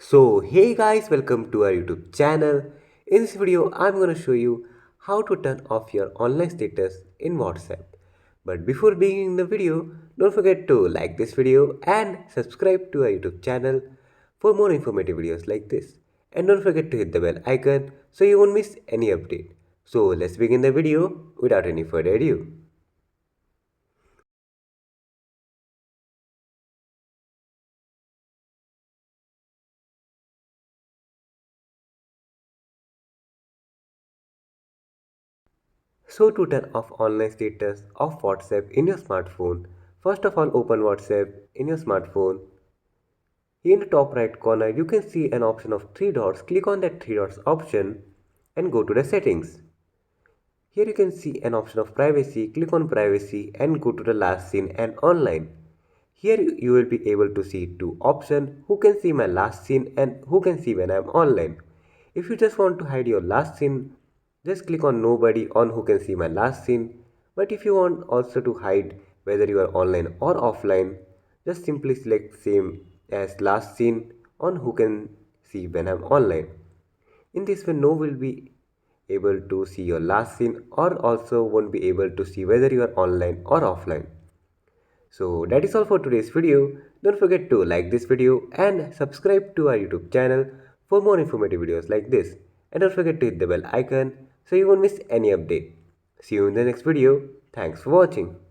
So hey guys, welcome to our YouTube channel. In this video, I'm going to show you how to turn off your online status in WhatsApp. But before beginning the video, don't forget to like this video and subscribe to our YouTube channel for more informative videos like this. And don't forget to hit the bell icon so you won't miss any update. So let's begin the video without any further ado. So to turn off online status of WhatsApp in your smartphone, first of all open WhatsApp in your smartphone. Here in the top right corner you can see an option of three dots. Click on that three dots option and go to the settings. Here you can see an option of privacy. Click on privacy and go to the last seen and online. Here you will be able to see two options, who can see my last seen and who can see when I am online. If you just want to hide your last seen, just click on nobody on who can see my last seen. But if you want also to hide whether you are online or offline, just simply select same as last seen on who can see when I am online. In this way, no will be able to see your last scene or also won't be able to see whether you are online or offline. So that is all for today's video. Don't forget to like this video and subscribe to our YouTube channel for more informative videos like this. And don't forget to hit the bell icon so you won't miss any update. See you in the next video. Thanks for watching.